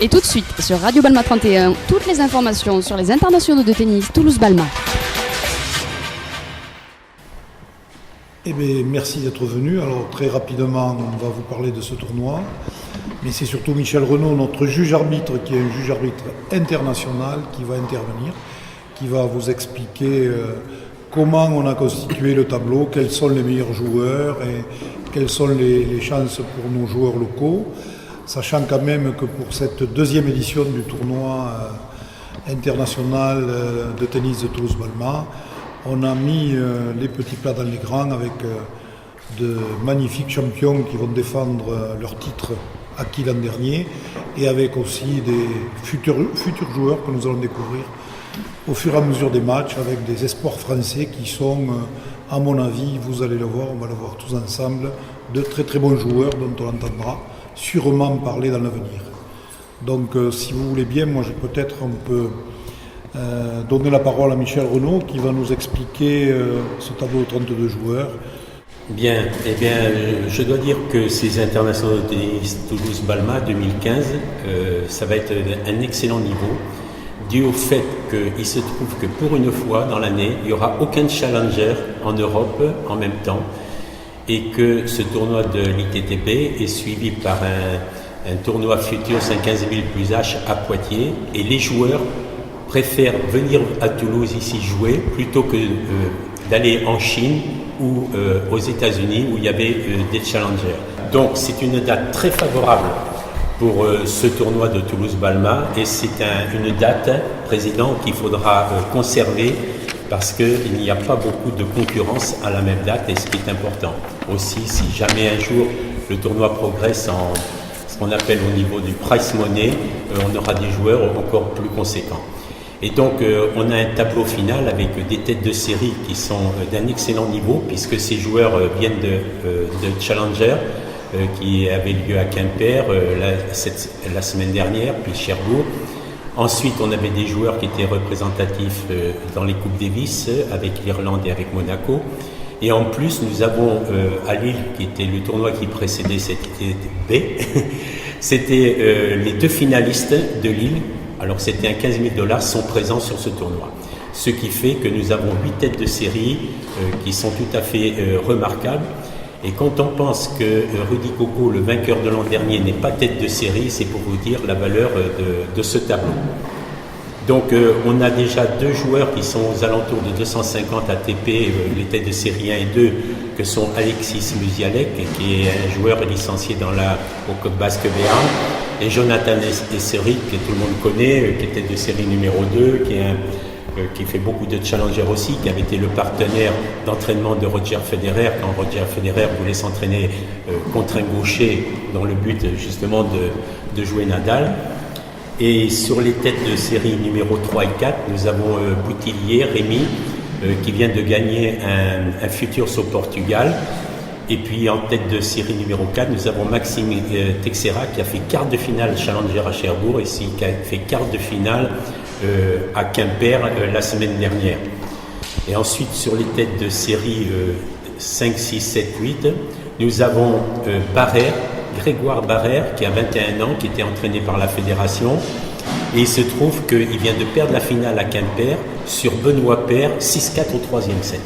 Et tout de suite, sur Radio Balma 31, toutes les informations sur les internationaux de tennis Toulouse-Balma. Eh bien, merci d'être venu. Alors, très rapidement, on va vous parler de ce tournoi. Mais c'est surtout Michel Renaud, notre juge-arbitre, qui est un juge-arbitre international, qui va intervenir, qui va vous expliquer comment on a constitué le tableau, quels sont les meilleurs joueurs et quelles sont les chances pour nos joueurs locaux. Sachant quand même que pour cette deuxième édition du tournoi international de tennis de Toulouse-Balma, on a mis les petits plats dans les grands avec de magnifiques champions qui vont défendre leur titre acquis l'an dernier et avec aussi des futurs joueurs que nous allons découvrir au fur et à mesure des matchs avec des espoirs français qui sont, à mon avis, vous allez le voir, on va le voir tous ensemble, de très très bons joueurs dont on entendra sûrement parler dans l'avenir. Donc si vous voulez bien, moi on peut donner la parole à Michel Renaud qui va nous expliquer ce tableau de 32 joueurs. Bien, je dois dire que ces internationaux de tennis Toulouse-Balma 2015, ça va être un excellent niveau, dû au fait qu'il se trouve que pour une fois dans l'année, il n'y aura aucun challenger en Europe en même temps, et que ce tournoi de l'ITTB est suivi par un tournoi futur 15 000 plus H à Poitiers, et les joueurs préfèrent venir à Toulouse ici jouer plutôt que d'aller en Chine ou aux États-Unis où il y avait des challengers. Donc c'est une date très favorable pour ce tournoi de Toulouse-Balma, et c'est une date, Président, qu'il faudra conserver parce qu'il n'y a pas beaucoup de concurrence à la même date, et ce qui est important. Aussi, si jamais un jour le tournoi progresse en ce qu'on appelle au niveau du price money, on aura des joueurs encore plus conséquents. Et donc on a un tableau final avec des têtes de série qui sont d'un excellent niveau, puisque ces joueurs viennent de Challenger qui avait lieu à Quimper la semaine dernière, puis Cherbourg. Ensuite, on avait des joueurs qui étaient représentatifs dans les Coupes Davis avec l'Irlande et avec Monaco. Et en plus, nous avons à Lille, qui était le tournoi qui précédait cette B, c'était les deux finalistes de Lille. Alors c'était un 15 000 $, sont présents sur ce tournoi. Ce qui fait que nous avons 8 têtes de série qui sont tout à fait remarquables. Et quand on pense que Rudy Coco, le vainqueur de l'an dernier, n'est pas tête de série, c'est pour vous dire la valeur de ce tableau. Donc on a déjà deux joueurs qui sont aux alentours de 250 ATP, les têtes de série 1 et 2, que sont Alexis Musialek, qui est un joueur licencié au Club Basque Béarn, et Jonathan Esseric, que tout le monde connaît, qui était de série numéro 2, qui fait beaucoup de challengers aussi, qui avait été le partenaire d'entraînement de Roger Federer, quand Roger Federer voulait s'entraîner contre un gaucher dans le but justement de jouer Nadal. Et sur les têtes de série numéro 3 et 4, nous avons Boutillier, Rémi, qui vient de gagner un Futures au Portugal. Et puis en tête de série numéro 4, nous avons Maxime Teixeira, qui a fait quart de finale Challenger à Cherbourg, et qui a fait quart de finale à Quimper la semaine dernière. Et ensuite, sur les têtes de série 5, 6, 7, 8, nous avons Grégoire Barrère, qui a 21 ans, qui était entraîné par la fédération. Et il se trouve qu'il vient de perdre la finale à Quimper sur Benoît Paire, 6-4 au troisième set.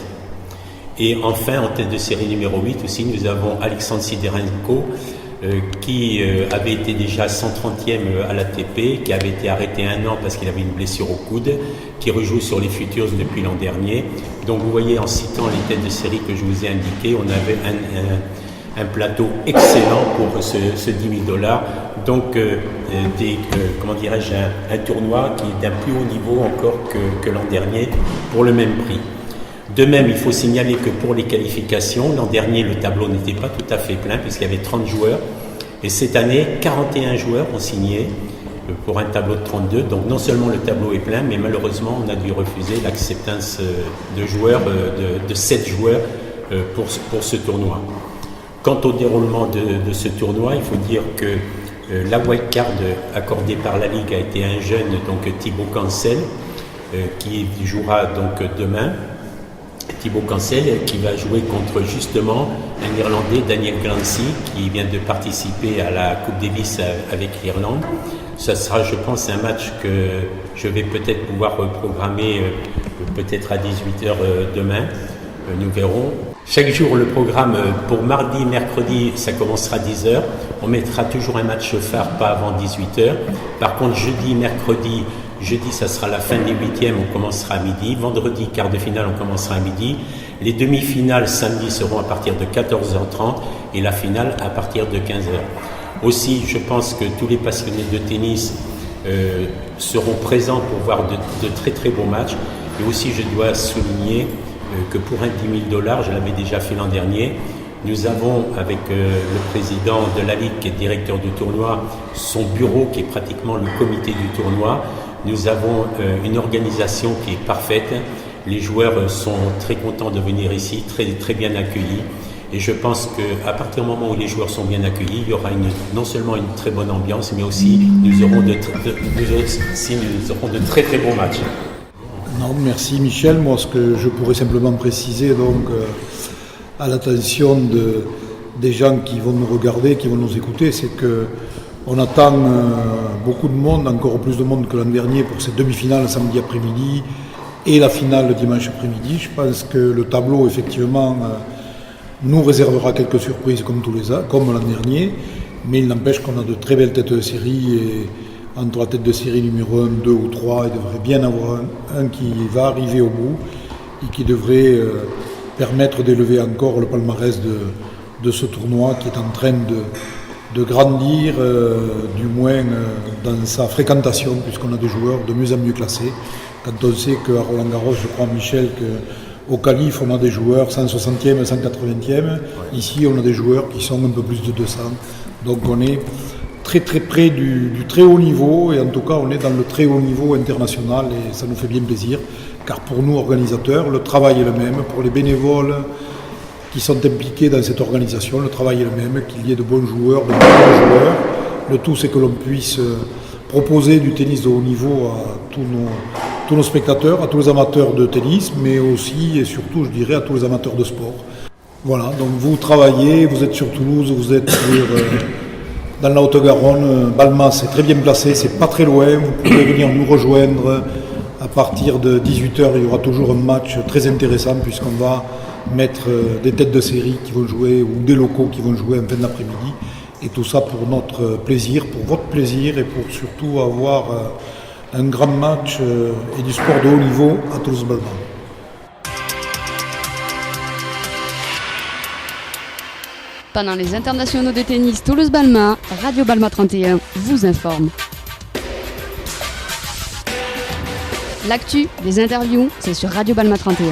Et enfin, en tête de série numéro 8 aussi, nous avons Alexandre Siderenko, qui avait été déjà 130e à l'ATP, qui avait été arrêté 1 an parce qu'il avait une blessure au coude, qui rejoue sur les Futures depuis l'an dernier. Donc vous voyez, en citant les têtes de série que je vous ai indiquées, on avait un plateau excellent pour ce 10 000 $. Donc un tournoi qui est d'un plus haut niveau encore que l'an dernier pour le même prix. De même, il faut signaler que pour les qualifications, l'an dernier, le tableau n'était pas tout à fait plein puisqu'il y avait 30 joueurs. Et cette année, 41 joueurs ont signé pour un tableau de 32. Donc non seulement le tableau est plein, mais malheureusement, on a dû refuser l'acceptance de joueurs, de 7 joueurs pour ce tournoi. Quant au déroulement de ce tournoi, il faut dire que la wildcard accordée par la Ligue a été un jeune, donc Thibaut Cancel, qui jouera donc demain. Thibaut Cancel qui va jouer contre justement un Irlandais, Daniel Glancy, qui vient de participer à la Coupe Davis avec l'Irlande. Ça sera, je pense, un match que je vais peut-être pouvoir programmer peut-être à 18h demain. Nous verrons. Chaque jour, le programme pour mardi, mercredi, ça commencera à 10h. On mettra toujours un match phare, pas avant 18h. Par contre, jeudi, mercredi, ça sera la fin des 8e, on commencera à midi. Vendredi, quart de finale, on commencera à midi. Les demi-finales, samedi, seront à partir de 14h30 et la finale à partir de 15h. Aussi, je pense que tous les passionnés de tennis seront présents pour voir de très très beaux matchs. Et aussi, je dois souligner que pour un $10 000, je l'avais déjà fait l'an dernier, nous avons avec le président de la Ligue qui est directeur du tournoi, son bureau qui est pratiquement le comité du tournoi. Nous avons une organisation qui est parfaite. Les joueurs sont très contents de venir ici, très, très bien accueillis. Et je pense qu'à partir du moment où les joueurs sont bien accueillis, il y aura non seulement une très bonne ambiance, mais aussi nous aurons de très très bons matchs. Non, merci Michel. Moi, ce que je pourrais simplement préciser donc à l'attention des gens qui vont nous regarder, qui vont nous écouter, c'est que on attend beaucoup de monde, encore plus de monde que l'an dernier pour cette demi-finale samedi après-midi et la finale le dimanche après-midi. Je pense que le tableau, effectivement, nous réservera quelques surprises comme l'an dernier, mais il n'empêche qu'on a de très belles têtes de série et entre la tête de série numéro 1, 2 ou 3, il devrait bien avoir un qui va arriver au bout et qui devrait permettre d'élever encore le palmarès de ce tournoi qui est en train de grandir, du moins dans sa fréquentation, puisqu'on a des joueurs de mieux en mieux classés. Quand on sait qu'à Roland-Garros, je crois Michel, qu'au qualif on a des joueurs 160e, 180e, ici on a des joueurs qui sont un peu plus de 200. Donc on est très très près du très haut niveau, et en tout cas on est dans le très haut niveau international, et ça nous fait bien plaisir, car pour nous organisateurs, le travail est le même, pour les bénévoles qui sont impliqués dans cette organisation, le travail est le même, qu'il y ait de bons joueurs, de bons joueurs. Le tout, c'est que l'on puisse proposer du tennis de haut niveau à tous nos spectateurs, à tous les amateurs de tennis, mais aussi et surtout, je dirais, à tous les amateurs de sport. Voilà, donc vous travaillez, vous êtes sur Toulouse, vous êtes dans la Haute-Garonne, Balma, c'est très bien placé, c'est pas très loin, vous pouvez venir nous rejoindre. À partir de 18h, il y aura toujours un match très intéressant, puisqu'on va mettre des têtes de série qui vont jouer ou des locaux qui vont jouer en fin d'après-midi, et tout ça pour notre plaisir, pour votre plaisir, et pour surtout avoir un grand match et du sport de haut niveau à Toulouse-Balma. Pendant les internationaux de tennis Toulouse-Balma, Radio Balma 31 vous informe. L'actu, les interviews, c'est sur Radio Balma 31.